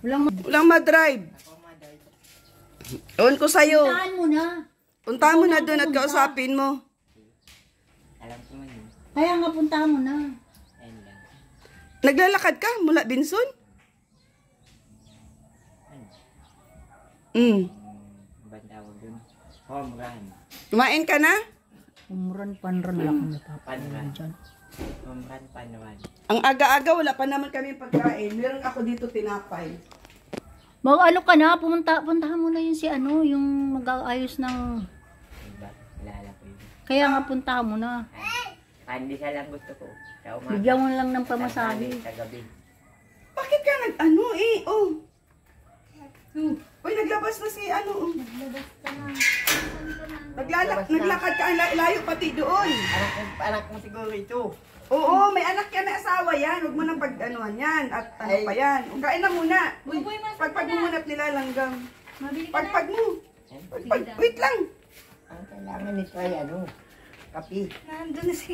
Walang madrive. Ewan ko sa'yo. Puntahan mo na. Puntahan mo na doon at kausapin mo. Alam ko man yun. Kaya nga puntahan mo na. Ayun lang. Naglalakad ka mula Binson? Ba't tawag dun? Home run. Kumain ka na? Umran, panran lang kung napapalan dyan. Home run, panwan. Ang aga-aga, wala pa naman kami pagkain. Meron ako dito tinapay. Ano ka na, puntahan mo na yun si ano, yung mag-aayos ng... Ba't? Kilala ko yun. Kaya nga puntahan mo na. Hindi siya lang gusto ko. Sa umaga. Bigyan mo lang ng pamasahe. Sa gabi. Bakit ka nag-ano eh? Oh. Uy, naglabas na si ano. Oh. Naglabas ka na. Naglakad ka, ang layo pati doon. Anak mo siguro ito. Oo, may anak yan, may asawa yan. Huwag mo nang pag-anuhan yan. At ano pa yan. Kain na muna. Uy, pagpag mo muna at nilalanggang. Pagpag mo. Wait lang. Ang kailangan nito ay ano? Kapi. Nandun na si...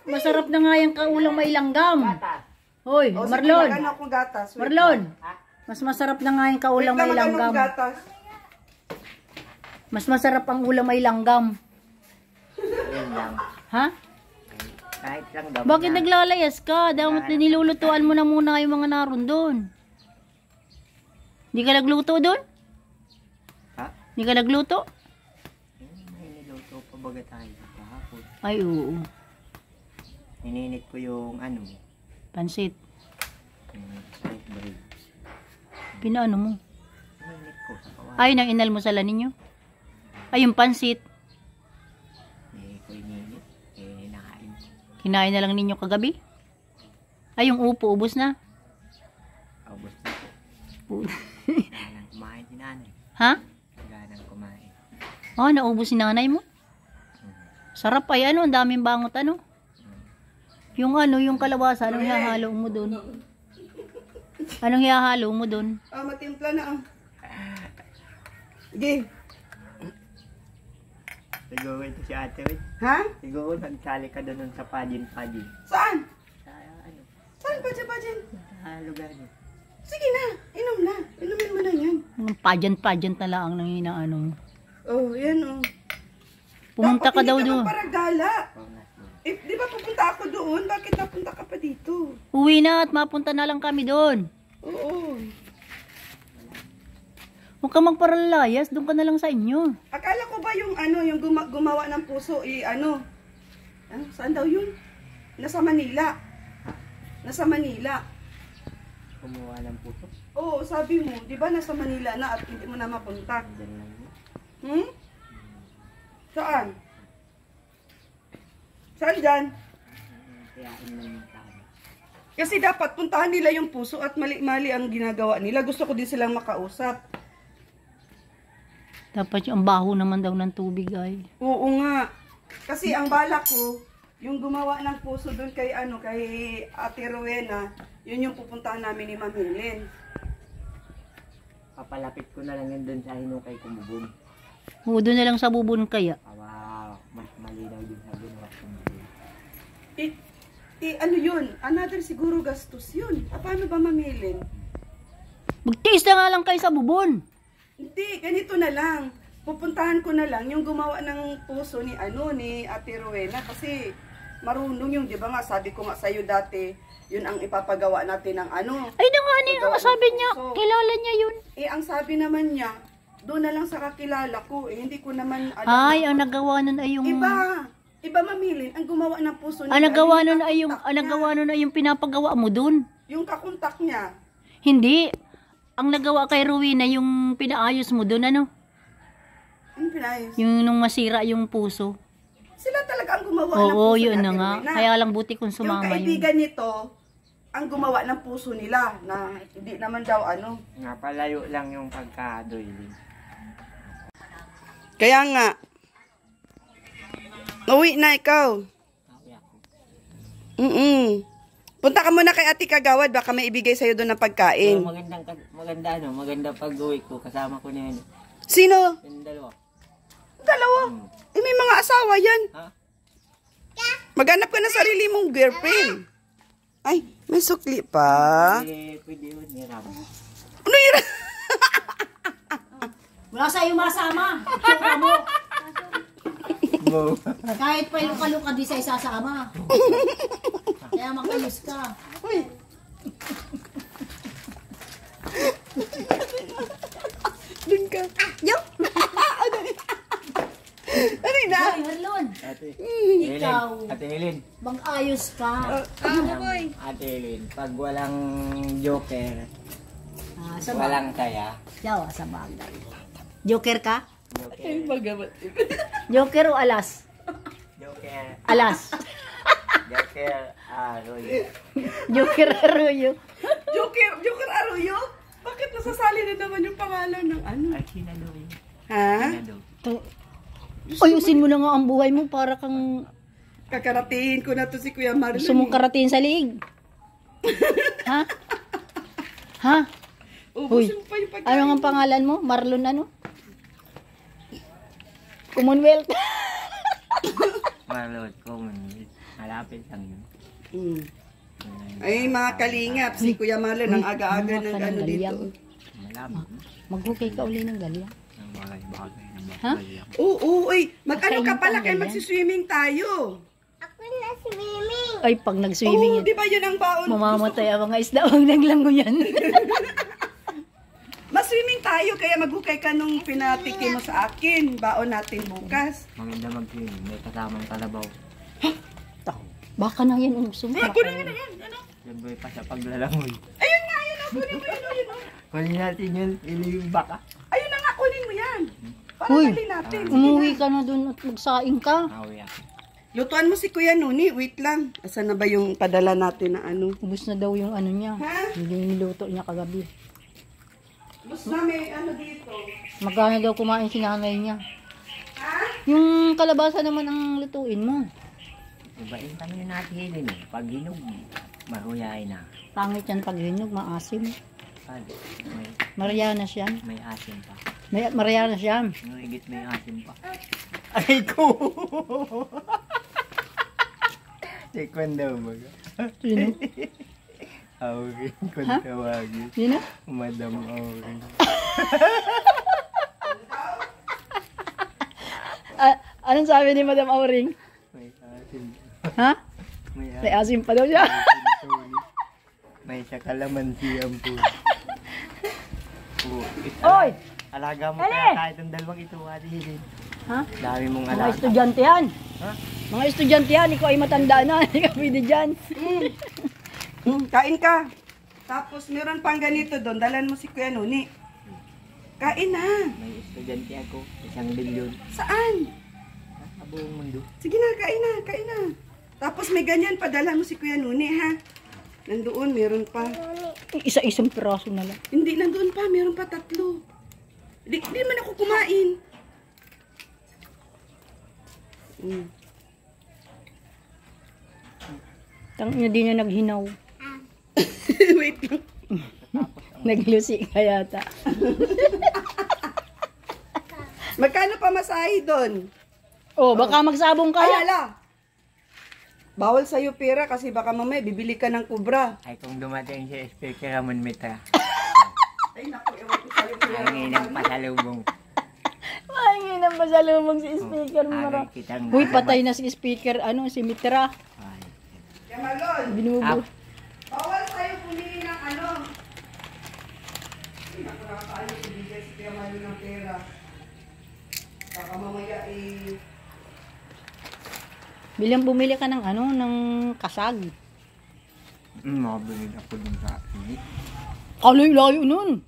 Masarap na nga yung kaulang may langgam. Gatas. Hoy, O, Marlon. sige, akong gatas. Wait Marlon. lang. Mas masarap na nga yung Wait kaulang lang, may magano langgam. akong gatas. Mas masarap ang ulam may langgam. Yan lang. Ha? Kahit lang daw. Bakit naglalayas ka? Dapat nilulutuan mo na muna yung mga naroon doon. Hindi ka nagluto doon? Ha? Hindi ka nagluto? May niluto pa baga tayo kahapon. Ay, oo. Ininit ko yung ano. Pansit. Slice bread. Pinaano mo? Ininit ko sa kawan. Ay, nang inal mo sa lanin nyo? Ay, yung pansit. Eh, ko ininit. Eh, nakain ko. Kinain na lang ninyo kagabi? Ay, yung upo, ubos na. Ubus na po. U- Ganang kumain si nanay. ha? Ganang kumain. Oh, naubos si nanay mo? Sarap ay ano, ang daming bangot ano. Yung ano, yung kalabasa, anong hihalo mo doon? Anong hihalo mo doon? Ah, matimpla na ah. Sige. Siguro ito si ate Wit. Ha? Siguro nagsali ka doon sa pajin-pajin. Saan? Sa ano? Saan pa dyan? Sa lugar niyo. Sige na, inom na. Inumin mo na yan. Pageant na lang nang inaano mo. Oh, yan oh. Pumunta ka Dapat daw hindi doon. magparagala. Pangas mo. Eh, di ba pupunta ako doon? Bakit napunta ka pa dito? Uwi na at mapunta na lang kami doon. Oo. Huwag ka magparalayas, doon ka na lang sa inyo. Akala ko ba yung ano, yung gumawa ng puso, ano? Saan daw yun? Nasa Manila. Nasa Manila. Kumuha ng puso. Oo, sabi mo, di ba nasa Manila na at hindi mo na mapunta? Diyan lang yun. Hmm? Saan? Saan dyan? Kayain lang yung tao. Kasi dapat puntahan nila yung puso at mali-mali ang ginagawa nila. Gusto ko din silang makausap. Dapat yung baho naman daw ng tubig ay. Oo nga. Kasi ang balak ko, yung gumawa ng puso doon kay kay Ate Rowena, yun yung pupuntahan namin ni Ma'am Helen. Papalapit ko na lang yun doon sa hinukay kumubon. Oo, doon na lang sa bubon kaya. Wow, mas malinaw din sa ginawa kumubon. Ano yun? Another siguro gastos yun. Paano ba Ma'am Helen? Magtiis na nga lang kayo sa bubon. Hindi, ganito na lang. Pupuntahan ko na lang yung gumawa ng puso ni ni Ate Rowena kasi marunong yung, di ba nga, sabi ko nga sa'yo dati, yun ang ipapagawa natin ng Ay, na nga ang sabi niya, puso. kilala niya yun. Eh, ang sabi naman niya, doon na lang sa kakilala ko. Eh, hindi ko naman alam. Ay, ang nagawa nun ay yung... Iba mamilin, ang gumawa ng puso niya. Ang nagawa nun ay yung pinapagawa mo dun. Yung kakontak niya. Hindi. Ang nagawa kay Rowena yung pinaayos mo dun, ano? Ano pinayos? Yung nung masira yung puso. Sila talaga ang gumawa ng Oo, puso yun ni na Ate nga. Rowena. Kaya lang buti kung Yung sumama yun. kaibigan nito, ang gumawa ng puso nila na hindi naman daw Nga palayo lang yung pagka-doiling. Kaya nga. Uwi na ikaw. Punta ka muna kay Ate Kagawad, baka may ibigay sa'yo doon ng pagkain. So, maganda pag-uwi ko. Kasama ko na yun. Sino? Yung dalawa. Dalawa. Eh, may mga asawa yan. Ha? Maghanap ka ng sarili mong girlfriend. Ay, may sukli pa. Pwede yun. Hirap. Ano yun? Wala sa'yo masama. Tsura mo. Wow. Kahit pa yung kaluka di sa isasama. Kaya makayos ka. Uy. Doon ka. Yup. Ano yun na? Hoy, Harlon. Ate. Ikaw. Ate Helen. Mag-ayos ka. Ate Helen. Pag walang joker, Sa walang saya. Yawa, sa bagay. Joker ka? Joker. Magabat. Joker o alas? Joker. Alas. Joker. Roy. Joker Arroyo. Joker Arroyo? Bakit nasasali na naman yung pangalan ng ano? Ay, sinalo yun. Ha? Sinalo. Ayusin mo na nga ang buhay mo para kang Kakaratiin ko na to si Kuya Marlon. gusto mong karating sa liig. Ha? Ha? Ubusin mo pa yung pagkain. Ano ang pangalan mo? Marlon ano? Commonwealth. Marlon, common. Malapit lang yun. Mm. Ay, mga kalingap, si Kuya Marlon ang aga-aga Mga ng ka ng ano dito. galyang. Malapit. Maghukay ka uli ng galyang. Ang bagay-bagay ng Ha? bagay. Oo, uy, mag-ano ka Kainin pala, pa kaya ang magsiswimming tayo. Ay, pag nag-swimming Oo, yan, di ba yun ang baon? mamamatay ang mga isda. Huwag naglango yan. Mas-swimming tayo, kaya maghukay ka nung pinatikim mo sa akin. Baon natin bukas. Maganda mag-swimming. May kasamang kalabaw. Baka na yan gusto mo. Kunin mo na yan, ano? Siyempre pa sa paglalangoy. Ayun nga, ayun na, kunin mo yun, ayun na. Kunin natin yun. Iliyong baka. Ayun na nga, kunin mo yan. Para Uy, dali natin. Sige umuwi na. ka na dun at magsaing ka. Awi ako. Lutuan mo si Kuya Nuni, wait lang. Asan na ba yung padala natin na ano? Ubus na daw yung ano niya. Ha? Yung niluto niya kagabi. Bus na may ano dito. Magkano daw kumain si nanay niya. Ha? Yung kalabasa naman ang lutuin mo. Ibain kami natin hilin eh. Pag hinog, mahuyay na. Pangit yan pag hinog, maasim. Pag Marianas yan. may asim pa. Marianas yan. Yung higit may asim pa. Ay ko! Tikwan daw baga. Sino? Aurin kung Ha? tawagin. Sino? Madam Aurin. Anong sabi ni Madam Auring? May asim. Ha? May May asim pa daw siya. tuloy. May sa kalamansi ang puno. Oy! Alaga mo Ali! kaya kahit ang dalawang ito, Ate Hilin. Ha? Dami mong Mga alaga. estudyante yan. Ha? Mga estudyante yan. Ikaw ay matanda na. Hindi ka pwede dyan. Kain ka. Tapos meron pang ganito doon. Dalan mo si Kuya Nuni. Kain na. May estudyante ako. 1 bilyon. Saan? Sa buong mundo. Sige na, kain na, kain na. Tapos may ganyan, padala mo si Kuya Nuni, ha? Nandoon, meron pa. Isa-isang piraso na lang. Hindi, nandoon pa, meron pa 3. Di man ako kumain. Tangina din niya naghinaw. Wait lang. Naglusi ka yata. Magkano pa masahe doon? Oh, baka magsabong ka. Ay, ala! Bawal sa'yo pera kasi baka mamaya bibili ka ng kubra. Ay kung dumating si Speaker Ramon Mitra. Ay, naku, ewan ko sa'yo pera. Ang inang pasalubong. Mahingin ang pasalubong si speaker mo. Agay kitang Uy, patay na si speaker, si Mitra. Ay. Yamalon, Binubo. bawal sa'yo pumili ng ano. Ay, naku, nakakaano si bigay si Yamalon ng pera. Baka mamaya Bilang bumili ka ng ng kasag. Mabili ako dun sa init. Kaloy-layo nun.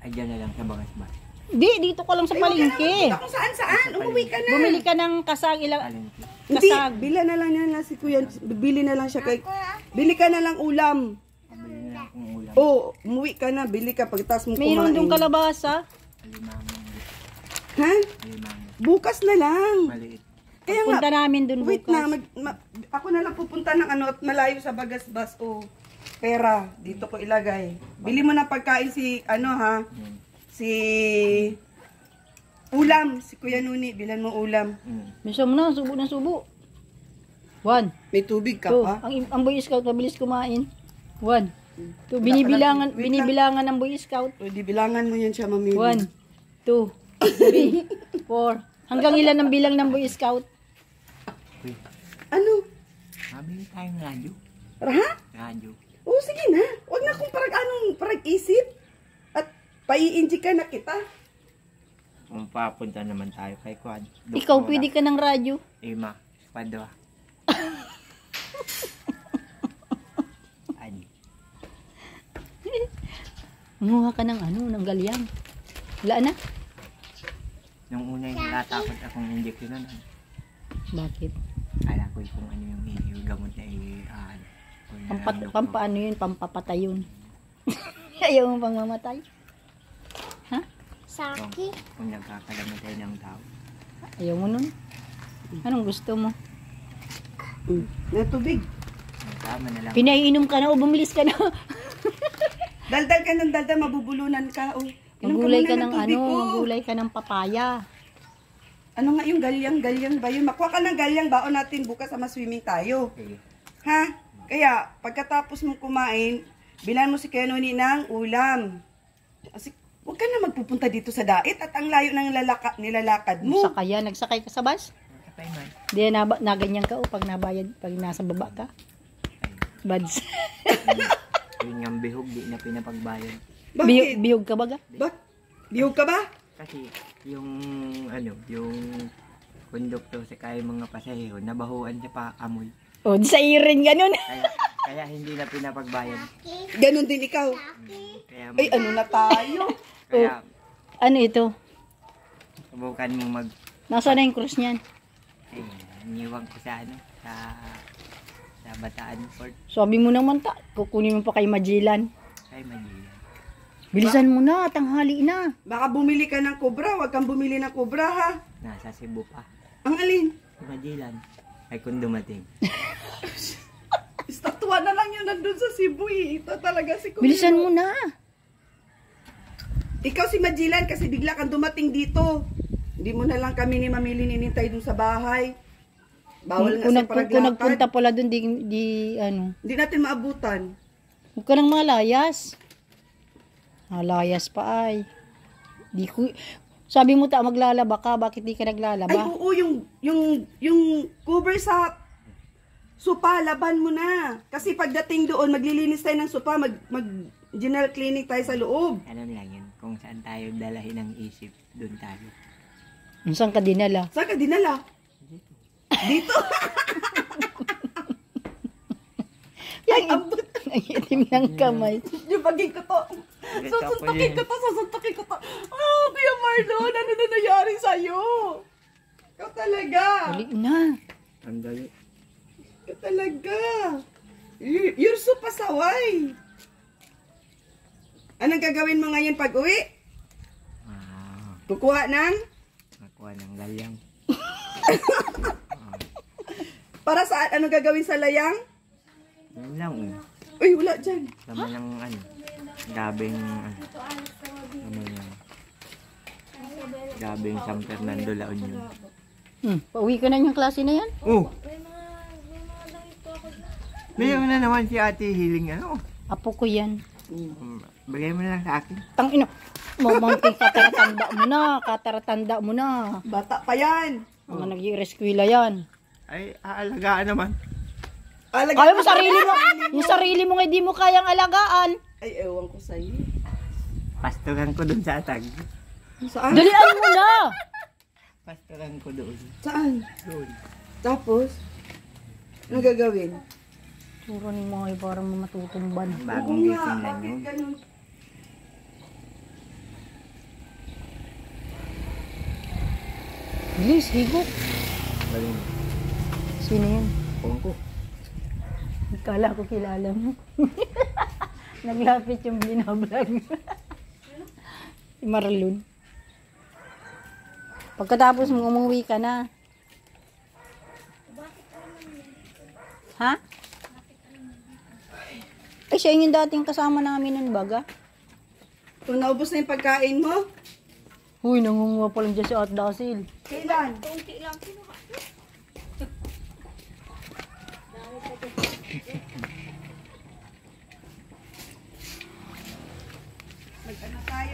Ay dyan na lang sa Bagasbas. Di, dito ka lang sa palengke. Kung saan-saan, umuwi ka na. Bumili ka ng kasag ilang... Talenti. Hindi, kasag. bila na lang yan si Kuya. Bili na lang siya kay... Bili ka na lang ulam. Mabili na akong ulam. Oo, umuwi ka na, bili ka pagkatapos mo kumain. Mayroon doon kalabasa. Alimango. Ha? Alimango. Bukas na lang. Maliit. Kaya nga, Punta namin doon wait bukas. na, ako na lang pupunta ng at malayo sa Bagasbas o pera. Dito ko ilagay. Bili mo na pagkain si, ha? Si... Ulam. Si Kuya Nuni, bilan mo ulam. Minsan mo na, subo na subo. 1, May tubig ka 2. pa? Ang Boy Scout, mabilis kumain. 1, To, Wait lang. binibilangan ng Boy Scout. O, di bilangan mo yan siya, mamili. 1, 2, 3, 4. Hanggang ilan ang bilang ng Boy Scout? Uy, Ano? mabili tayong radyo. Ha? Radyo. Oo, sige na. Huwag na kung parag-isip. At paiinji ka na kita. Kung papunta naman tayo kay Quad. Ikaw, pwede ka ng radyo. Ima, padwa. Ani. Manguha ka ng ng galyang. Wala na? Nung una yung natatakot akong injection na. Bakit? Kala ko kung ano yung gamot na Pampaano yun? Pampapatay yun. Ayaw mo pang mamatay? Ha? Kung nagkakalamatay ng tao. Ayaw mo nun? Anong gusto mo? Na tubig. Tama na lang. Pinaiinom ka na o bumilis ka na? Daldal ka ng daldal, mabubulunan ka. O, inom Magulay ka muna ng tubig, o. magulay ka ng papaya. Ano nga yung galyang ba yun? Makuha ka ng galyang, baon natin bukas sa swimming tayo. Sige. Ha? Kaya, pagkatapos mong kumain, bilan mo si Kenoni ng ulam. Kasi, huwag ka na magpupunta dito sa dait at ang layo ng nilalakad mo. Nagsakay ka sa bus? Kapay man. Di na ganyan ka o pag nabayad, pag nasa baba ka? Bads. Yun nga bihog, di na pinapagbayan. Bakit? Biyog ka baga? Bihog ka ba? Kasi yung yung konduktor sa kaya mga pasahero, nabahuan siya pa amoy. O, di sa irin ganun. Kaya hindi na pinapagbayan. Ganon din ikaw. Kaya, Ay, ano na tayo? kaya Ano ito? subukan mo Nasaan na yung cross niyan? iniwag ko sa sa Bataan Port. Sabi mo naman kukunin mo pa kay Magellan. Kay Manila. Bilisan mo na, tanghali na. Baka bumili ka ng kubra, huwag kang bumili ng kubra ha. Nasa Cebu pa. Ang alin? Si Magellan. Ay kung dumating. Estatwa na lang yun nandun sa Cebu eh. Ito talaga si Kuya. Bilisan mo na. Ikaw si Magellan kasi bigla kang dumating dito. Hindi mo na lang kami ni Mamili ninintay dun sa bahay. Bawal nga sa Kung nagpunta paraglakad. pala dun, Hindi natin maabutan. huwag ka nang malayas. Malayas pa ay. Sabi mo maglalaba ka, bakit di ka Ay naglalaba? oo, yung cover sa sopa, laban mo na. Kasi pagdating doon, maglilinis tayo ng sopa, mag general cleaning tayo sa loob. Alam lang yun. Kung saan tayo dalahin ng isip, doon tayo. Saan ka dinala? Saan ka dinala? Dito. Ay, abot. Ang itim ng kamay. Yung bagay ko to. Susuntukin ko to. Oh, Kuya Marlon, ano na nangyari sa'yo? Ikaw talaga. Huli na. Ang dali. Ikaw talaga. You're so pasaway. Anong gagawin mo ngayon pag uwi? Kukuha ng? Nakuha ng galyang. Para saan? Anong gagawin sa layang? Yan lang. Uy, wala dyan. Sama ng gabing gabing San Fernando La Union. Pauwi ka na yung klase na yan? Oh! Mayroon na naman si Ate Hiling Apo ko yan. Bagay mo na lang sa akin. Tangina. Mamanting kataratanda mo na. Bata pa yan. Mga nag-i-reskwila yan. Ay, aalagaan naman. Kaya mo sarili mo, yung sarili mo hindi mo kayang alagaan. Ay, ewan ko sa'yo. Pastoran ko doon sa atag. Saan? Dalian mo na. Pastoran ko doon. Saan? Doon. Tapos? Ano gagawin? Turo ni mga parang matutumban. Bagong gising na yun. Ganun. Bilis, higop. Galing. Sino yan? Pong ko. Kala ko kilala mo. Naglapit yung binablog. Si Marlon. Pagkatapos mo umuwi ka na. Ha? Ay, siya yung dating kasama namin nun baga. Kung naubos na yung pagkain mo, Huy, nangunguha pa lang dyan si At Dasil. kailan?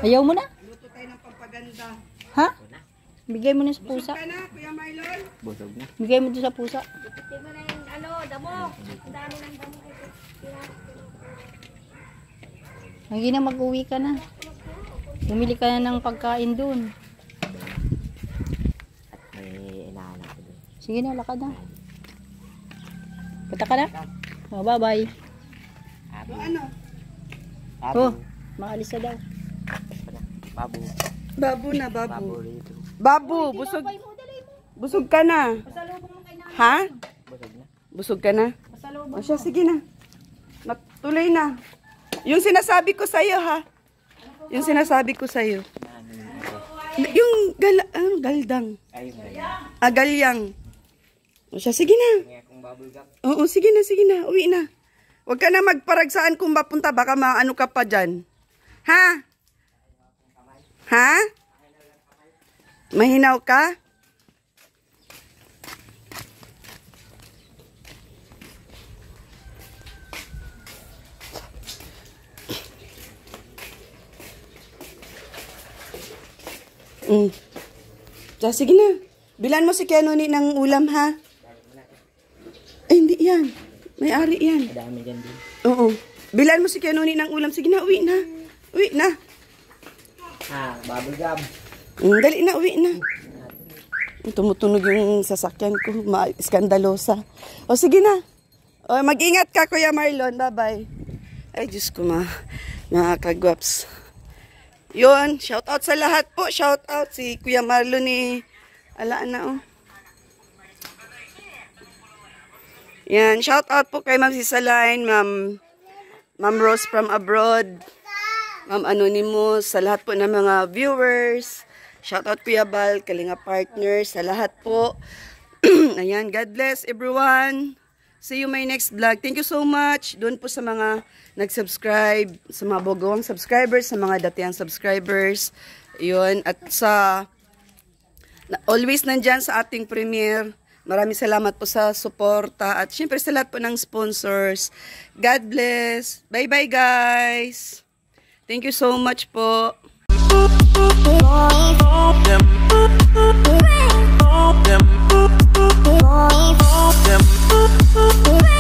Ayaw mo na? Luto tayo ng pampaganda. Ha? Bigay mo na sa pusa. Busog ka na, Kuya Marlon? Busog na. Bigay mo doon sa pusa. Hindi mo na yung damo. Ang dami ng damo. Lagi na mag-uwi ka na. Bumili ka na ng pagkain doon. May inaanak ko doon. Sige na, lakad na. Punta ka na? Oh, bye-bye. So, ano? Oh, maalis na daw. Babu. Babu na, Babu babu. rito. Babu, busog. Busog ka na. Ha? Busog na. Busog ka na? O siya, sige na. Tuloy na. Yung sinasabi ko sa'yo, ha? Yung sinasabi ko sa'yo. Yung galdang. Ayun na. Galyang. O siya, sige na. Kaya kung bubble gum. Oo, sige na, sige na. Uwi na. Huwag ka na magparagsaan kung mapunta. Baka maano ka pa dyan. Ha? Ha? Mahinaw ka? Ja, sige na. Bilan mo si Kenoni ng ulam, ha? Hindi yan. May-ari yan. Madami dyan din. Oo. Bilan mo si Kenoni ng ulam. Sige na, uwi na. Uwi na. Bubble gum. Dali na, uwi na. Tumutunog yung sasakyan ko. Iskandalosa. O, sige na. O, mag-ingat ka, Kuya Marlon. Bye-bye. Ay, Diyos ko, mga kagwaps. Yun, shout out sa lahat po. Shout out si Kuya Marlon ni Alaan na, oh. Yan, shout out po kay Ma'am Sisaline, Ma'am Rose from abroad, Ma'am Anonymous, sa lahat po ng mga viewers. Shout out Kuya Bal, Kalinga Partners, sa lahat po. Ayan, God bless everyone. See you my next vlog. Thank you so much. Doon po sa mga nag-subscribe, sa mga bagong subscribers, sa mga datihang subscribers. Yun, at sa always nandyan sa ating premiere. Maraming salamat po sa suporta at syempre sa lahat po ng sponsors. God bless. Bye-bye guys. Thank you so much po. Them.